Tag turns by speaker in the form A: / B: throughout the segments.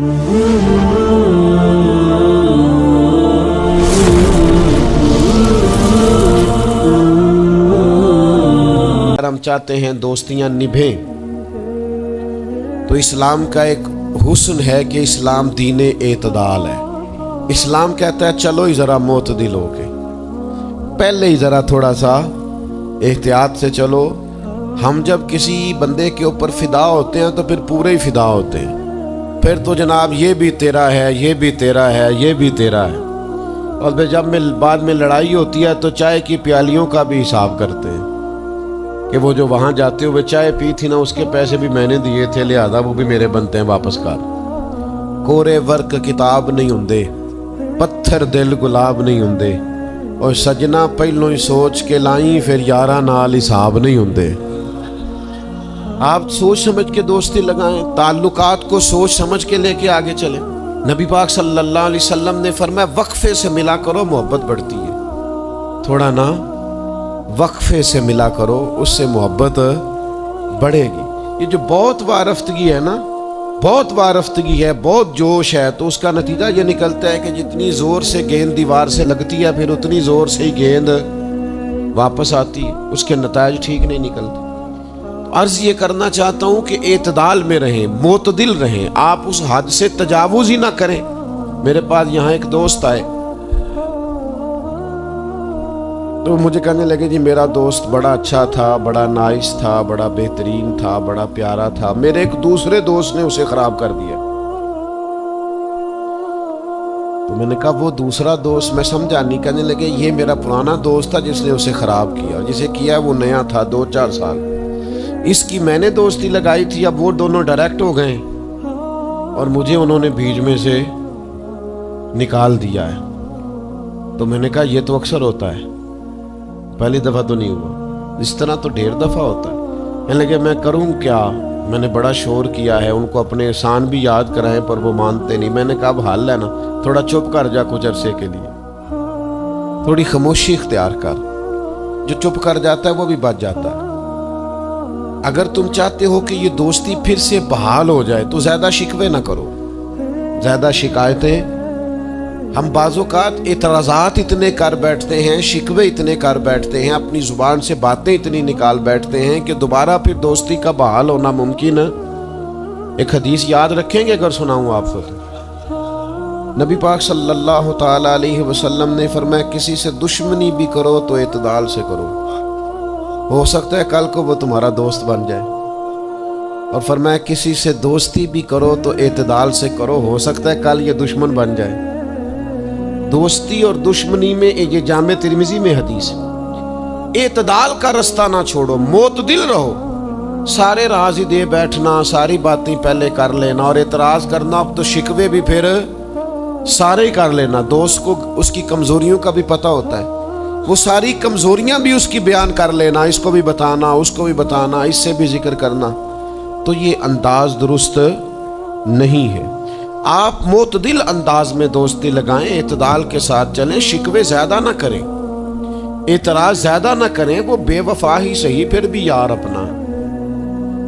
A: ہم چاہتے ہیں دوستیاں نبھیں تو اسلام کا ایک حسن ہے کہ اسلام دین اعتدال ہے۔ اسلام کہتا ہے چلو ہی ذرا معتدل ہو کے، پہلے ہی ذرا تھوڑا سا احتیاط سے چلو۔ ہم جب کسی بندے کے اوپر فدا ہوتے ہیں تو پھر پورے ہی فدا ہوتے ہیں، پھر تو جناب یہ بھی تیرا ہے، یہ بھی تیرا ہے، یہ بھی تیرا ہے، اور پھر جب بعد میں لڑائی ہوتی ہے تو چائے کی پیالیوں کا بھی حساب کرتے ہیں کہ وہ جو وہاں جاتے ہوئے چائے پی تھی نا، اس کے پیسے بھی میں نے دیے تھے، لہذا وہ بھی میرے بنتے ہیں واپس کر۔ کورے ورک کتاب نہیں ہوندے، پتھر دل گلاب نہیں ہوندے، اور سجنا پہلوں ہی سوچ کے لائیں پھر یارہ نال حساب نہیں ہوندے۔ آپ سوچ سمجھ کے دوستی لگائیں، تعلقات کو سوچ سمجھ کے لے کے آگے چلیں۔ نبی پاک صلی اللہ علیہ وسلم نے فرمایا وقفے سے ملا کرو، محبت بڑھتی ہے۔ تھوڑا نا وقفے سے ملا کرو، اس سے محبت بڑھے گی۔ یہ جو بہت وارفتگی ہے نا، بہت وارفتگی ہے، بہت جوش ہے، تو اس کا نتیجہ یہ نکلتا ہے کہ جتنی زور سے گیند دیوار سے لگتی ہے پھر اتنی زور سے ہی گیند واپس آتی ہے، اس کے نتائج ٹھیک نہیں نکلتے۔ عرض یہ کرنا چاہتا ہوں کہ اعتدال میں رہیں، معتدل رہیں، آپ اس حد سے تجاوز ہی نہ کریں۔ میرے پاس یہاں ایک دوست آئے تو مجھے کہنے لگے جی میرا دوست بڑا اچھا تھا، بڑا نائس تھا، بڑا بہترین تھا، بڑا پیارا تھا، میرے ایک دوسرے دوست نے اسے خراب کر دیا۔ تو میں نے کہا وہ دوسرا دوست میں سمجھا نہیں۔ کہنے لگے یہ میرا پرانا دوست تھا جس نے اسے خراب کیا، اور جسے کیا وہ نیا تھا، 2-4 سال اس کی میں نے دوستی لگائی تھی، اب وہ دونوں ڈائریکٹ ہو گئے اور مجھے انہوں نے بیچ میں سے نکال دیا ہے۔ تو میں نے کہا یہ تو اکثر ہوتا ہے، پہلی دفعہ تو نہیں ہوا، اس طرح تو ڈھیر دفعہ ہوتا ہے۔ کہنے لگے میں کروں کیا، میں نے بڑا شور کیا ہے، ان کو اپنے احسان بھی یاد کرائیں پر وہ مانتے نہیں۔ میں نے کہا اب حل ہے نا، تھوڑا چپ کر جا کچھ عرصے کے لیے، تھوڑی خاموشی اختیار کر۔ جو چپ کر جاتا ہے وہ بھی بچ جاتا ہے۔ اگر تم چاہتے ہو کہ یہ دوستی پھر سے بحال ہو جائے تو زیادہ شکوے نہ کرو، زیادہ شکایتیں۔ ہم بعض اوقات اعتراضات اتنے کر بیٹھتے ہیں، شکوے اتنے کر بیٹھتے ہیں، اپنی زبان سے باتیں اتنی نکال بیٹھتے ہیں کہ دوبارہ پھر دوستی کا بحال ہونا ممکن ہے۔ ایک حدیث یاد رکھیں گے اگر سناؤں آپ کو تو؟ نبی پاک صلی اللہ تعالیٰ علیہ وسلم نے فرمایا کسی سے دشمنی بھی کرو تو اعتدال سے کرو، ہو سکتا ہے کل کو وہ تمہارا دوست بن جائے۔ اور فرمایا کسی سے دوستی بھی کرو تو اعتدال سے کرو، ہو سکتا ہے کل یہ دشمن بن جائے۔ دوستی اور دشمنی میں یہ جامع ترمذی میں حدیث ہے۔ اعتدال کا رستہ نہ چھوڑو، معتدل رہو۔ سارے راز ہی دے بیٹھنا، ساری باتیں پہلے کر لینا اور اعتراض کرنا، اب تو شکوے بھی پھر سارے ہی کر لینا۔ دوست کو اس کی کمزوریوں کا بھی پتہ ہوتا ہے، وہ ساری کمزوریاں بھی اس کی بیان کر لینا، اس کو بھی بتانا، اس کو بھی بتانا، اس سے بھی ذکر کرنا، تو یہ انداز درست نہیں ہے۔ آپ معتدل انداز میں دوستی لگائیں، اعتدال کے ساتھ چلیں، شکوے زیادہ نہ کریں، اعتراض زیادہ نہ کریں۔ وہ بے وفا ہی صحیح پھر بھی یار اپنا،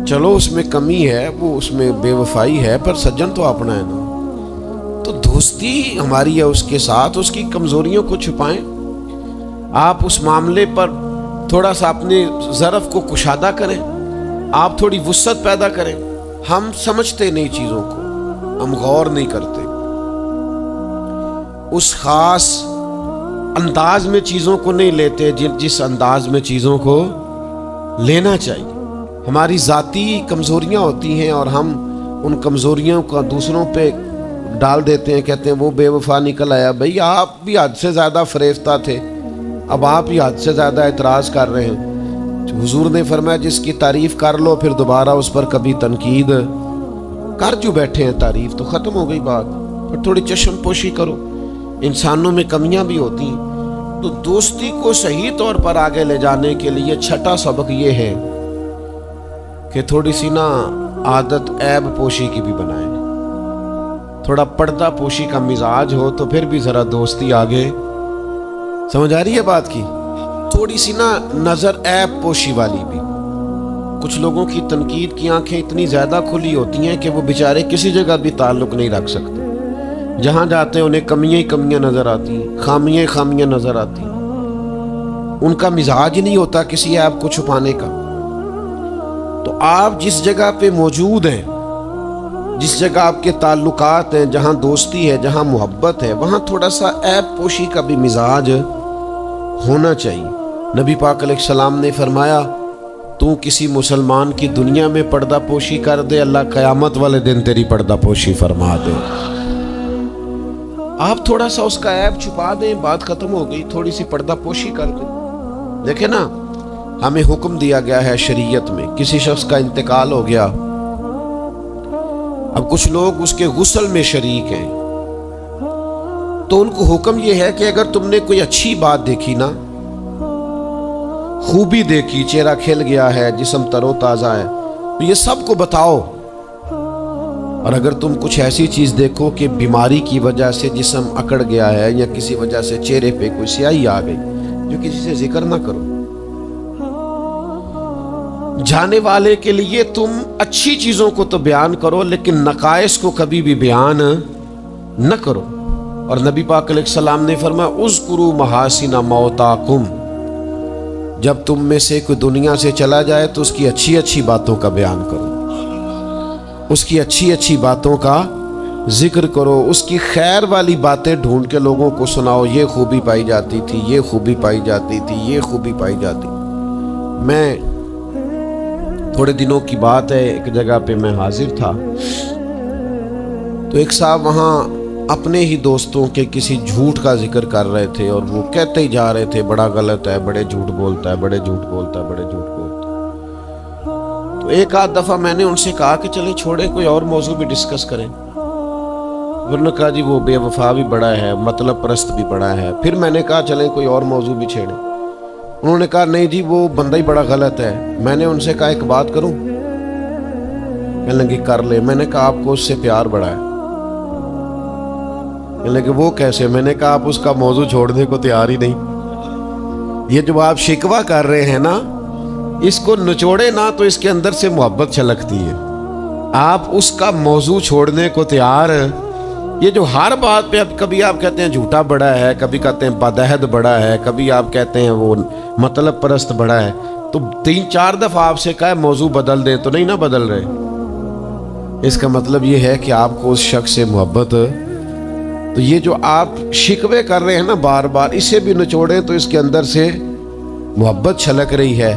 A: چلو اس میں کمی ہے، وہ اس میں بے وفائی ہے، پر سجن تو اپنا ہے نا۔ تو دوستی ہماری ہے اس کے ساتھ، اس کی کمزوریوں کو چھپائیں۔ آپ اس معاملے پر تھوڑا سا اپنے ظرف کو کشادہ کریں، آپ تھوڑی وسعت پیدا کریں۔ ہم سمجھتے نہیں چیزوں کو، ہم غور نہیں کرتے، اس خاص انداز میں چیزوں کو نہیں لیتے جس انداز میں چیزوں کو لینا چاہیے۔ ہماری ذاتی کمزوریاں ہوتی ہیں اور ہم ان کمزوریوں کا دوسروں پہ ڈال دیتے ہیں، کہتے ہیں وہ بے وفا نکل آیا۔ بھئی آپ بھی حد سے زیادہ فریفتہ تھے، اب آپ ہی حد سے زیادہ اعتراض کر رہے ہیں۔ حضور نے فرمایا جس کی تعریف کر لو پھر دوبارہ اس پر کبھی تنقید کر جو بیٹھے ہیں، تعریف تو ختم ہو گئی بات، پھر تھوڑی چشم پوشی کرو۔ انسانوں میں کمیاں بھی ہوتی ہیں، تو دوستی کو صحیح طور پر آگے لے جانے کے لیے چھٹا سبق یہ ہے کہ تھوڑی سی نا عادت عیب پوشی کی بھی بنائیں، تھوڑا پردہ پوشی کا مزاج ہو تو پھر بھی ذرا دوستی آگے۔ سمجھ آ رہی ہے بات کی؟ تھوڑی سی نا نظر عیب پوشی والی بھی، کچھ لوگوں کی تنقید کی آنکھیں اتنی زیادہ کھلی ہوتی ہیں کہ وہ بیچارے کسی جگہ بھی تعلق نہیں رکھ سکتے، جہاں جاتے ہیں انہیں کمیاں ہی کمیاں نظر آتی ہیں، خامیاں ہی خامیاں نظر آتی ہیں، ان کا مزاج نہیں ہوتا کسی عیب کو چھپانے کا۔ تو آپ جس جگہ پہ موجود ہیں، جس جگہ آپ کے تعلقات ہیں، جہاں دوستی ہے، جہاں محبت ہے، وہاں تھوڑا سا عیب پوشی کا بھی مزاج ہونا چاہیے۔ نبی پاک علیہ السلام نے فرمایا تو کسی مسلمان کی دنیا میں پردہ پوشی کر دے، اللہ قیامت والے دن تیری پردہ پوشی فرما دے۔ آپ تھوڑا سا اس کا عیب چھپا دیں، بات ختم ہو گئی، تھوڑی سی پردہ پوشی کر دیں۔ دیکھیں نا، ہمیں حکم دیا گیا ہے شریعت میں، کسی شخص کا انتقال ہو گیا، اب کچھ لوگ اس کے غسل میں شریک ہیں، تو ان کو حکم یہ ہے کہ اگر تم نے کوئی اچھی بات دیکھی نا، خوبی دیکھی، چہرہ کھل گیا ہے، جسم تر و تازہ ہے، تو یہ سب کو بتاؤ۔ اور اگر تم کچھ ایسی چیز دیکھو کہ بیماری کی وجہ سے جسم اکڑ گیا ہے یا کسی وجہ سے چہرے پہ کوئی سیاہی آ گئی، جو کسی سے ذکر نہ کرو۔ جانے والے کے لیے تم اچھی چیزوں کو تو بیان کرو، لیکن نقائص کو کبھی بھی بیان نہ کرو۔ اور نبی پاک علیہ السلام نے فرمایا اذکروا محاسن موتاکم، جب تم میں سے کوئی دنیا سے چلا جائے تو اس کی اچھی اچھی باتوں کا بیان کرو، اس کی اچھی اچھی باتوں کا ذکر کرو، اس کی خیر والی باتیں ڈھونڈ کے لوگوں کو سناؤ، یہ خوبی پائی جاتی تھی، یہ خوبی پائی جاتی تھی، یہ خوبی پائی جاتی۔ میں تھوڑے دنوں کی بات ہے، ایک جگہ پہ میں حاضر تھا، تو ایک صاحب وہاں اپنے ہی دوستوں کے کسی جھوٹ کا ذکر کر رہے تھے، اور وہ کہتے ہی جا رہے تھے بڑا غلط ہے، بڑے جھوٹ بولتا ہے، بڑے جھوٹ بولتا ہے، بڑے جھوٹ بولتا ہے۔ تو ایک آدھ دفعہ میں نے ان سے کہا کہ چلیں چھوڑیں، کوئی اور موضوع بھی ڈسکس کریں۔ انہوں نے کہا جی وہ بے وفا بھی بڑا ہے، مطلب پرست بھی بڑا ہے۔ پھر میں نے کہا چلیں کوئی اور موضوع بھی چھیڑیں۔ انہوں نے کہا نہیں جی وہ بندہ ہی بڑا غلط ہے۔ میں نے ان سے کہا ایک بات کروں؟ کہنے لگے کر لے۔ میں نے کہا آپ کو اس سے پیار بڑا ہے؟ کہنے لگے وہ کیسے؟ میں نے کہا آپ اس کا موضوع چھوڑنے کو تیار ہی نہیں۔ یہ جو آپ شکوہ کر رہے ہیں نا، اس کو نچوڑے نا تو اس کے اندر سے محبت چھلکتی ہے۔ آپ اس کا موضوع چھوڑنے کو تیار، یہ جو ہر بات پہ اب کبھی آپ کہتے ہیں جھوٹا بڑا ہے، کبھی کہتے ہیں بدعہد بڑا ہے، کبھی آپ کہتے ہیں وہ مطلب پرست بڑا ہے، تو 3-4 دفعہ آپ سے کہا موضوع بدل دیں تو نہیں نہ بدل رہے۔ اس کا مطلب یہ ہے کہ آپ کو اس شخص سے محبت، تو یہ جو آپ شکوے کر رہے ہیں نا بار بار، اسے بھی نچوڑیں تو اس کے اندر سے محبت چھلک رہی ہے۔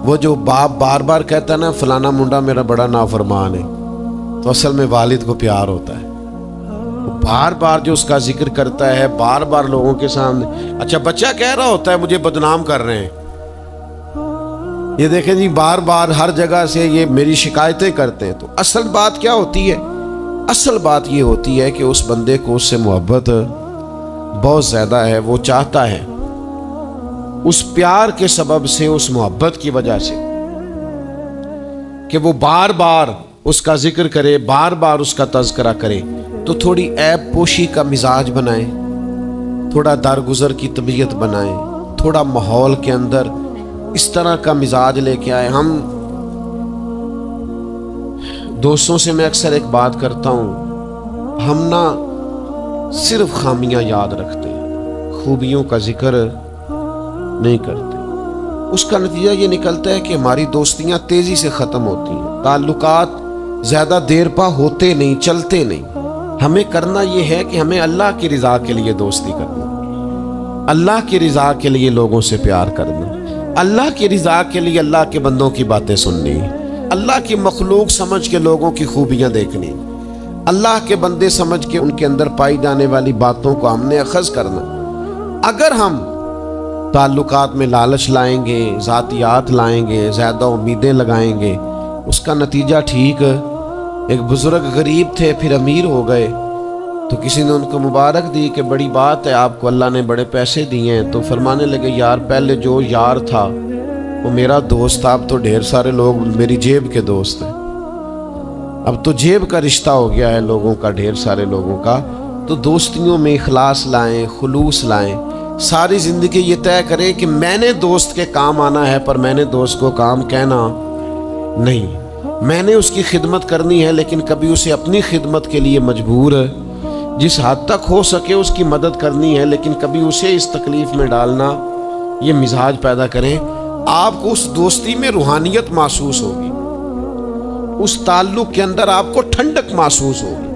A: وہ جو باپ بار بار کہتا ہے نا فلانا منڈا میرا بڑا نافرمان ہے، تو اصل میں والد کو پیار ہوتا ہے۔ بار بار جو اس کا ذکر کرتا ہے، بار بار لوگوں کے سامنے، اچھا بچہ کہہ رہا ہوتا ہے مجھے بدنام کر رہے ہیں، یہ دیکھیں جی بار بار ہر جگہ سے یہ میری شکایتیں کرتے ہیں۔ تو اصل بات کیا ہوتی ہے؟ اصل بات یہ ہوتی ہے کہ اس بندے کو اس سے محبت بہت زیادہ ہے، وہ چاہتا ہے اس پیار کے سبب سے، اس محبت کی وجہ سے کہ وہ بار بار اس کا ذکر کرے، بار بار اس کا تذکرہ کرے، تو تھوڑی عیب پوشی کا مزاج بنائیں، تھوڑا درگزر کی طبیعت بنائیں، تھوڑا ماحول کے اندر اس طرح کا مزاج لے کے آئے۔ ہم دوستوں سے میں اکثر ایک بات کرتا ہوں، ہم نہ صرف خامیاں یاد رکھتے ہیں، خوبیوں کا ذکر نہیں کرتے۔ اس کا نتیجہ یہ نکلتا ہے کہ ہماری دوستیاں تیزی سے ختم ہوتی ہیں، تعلقات زیادہ دیر پا ہوتے نہیں، چلتے نہیں۔ ہمیں کرنا یہ ہے کہ ہمیں اللہ کی رضا کے لیے دوستی کرنا، اللہ کی رضا کے لیے لوگوں سے پیار کرنا، اللہ کی رضا کے لیے اللہ کے بندوں کی باتیں سننی، اللہ کی مخلوق سمجھ کے لوگوں کی خوبیاں دیکھنی، اللہ کے بندے سمجھ کے ان کے اندر پائی جانے والی باتوں کو ہم نے اخذ کرنا۔ اگر ہم تعلقات میں لالچ لائیں گے، ذاتیات لائیں گے، زیادہ امیدیں لگائیں گے، اس کا نتیجہ ٹھیک، ایک بزرگ غریب تھے پھر امیر ہو گئے، تو کسی نے ان کو مبارک دی کہ بڑی بات ہے آپ کو اللہ نے بڑے پیسے دیے ہیں، تو فرمانے لگے یار پہلے جو یار تھا وہ میرا دوست تھا، اب تو ڈھیر سارے لوگ میری جیب کے دوست ہیں، اب تو جیب کا رشتہ ہو گیا ہے لوگوں کا، ڈھیر سارے لوگوں کا۔ تو دوستیوں میں اخلاص لائیں، خلوص لائیں، ساری زندگی یہ طے کریں کہ میں نے دوست کے کام آنا ہے، پر میں نے دوست کو کام کہنا نہیں، میں نے اس کی خدمت کرنی ہے لیکن کبھی اسے اپنی خدمت کے لیے مجبور ہے، جس حد تک ہو سکے اس کی مدد کرنی ہے لیکن کبھی اسے اس تکلیف میں ڈالنا، یہ مزاج پیدا کریں، آپ کو اس دوستی میں روحانیت محسوس ہوگی، اس تعلق کے اندر آپ کو ٹھنڈک محسوس ہوگی۔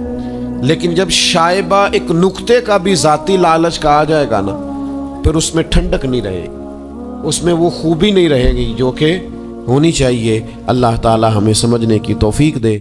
A: لیکن جب شائبہ ایک نقطے کا بھی ذاتی لالچ کا آ جائے گا نا، پھر اس میں ٹھنڈک نہیں رہے گی، اس میں وہ خوبی نہیں رہے گی جو کہ ہونی چاہیے۔ اللہ تعالی ہمیں سمجھنے کی توفیق دے۔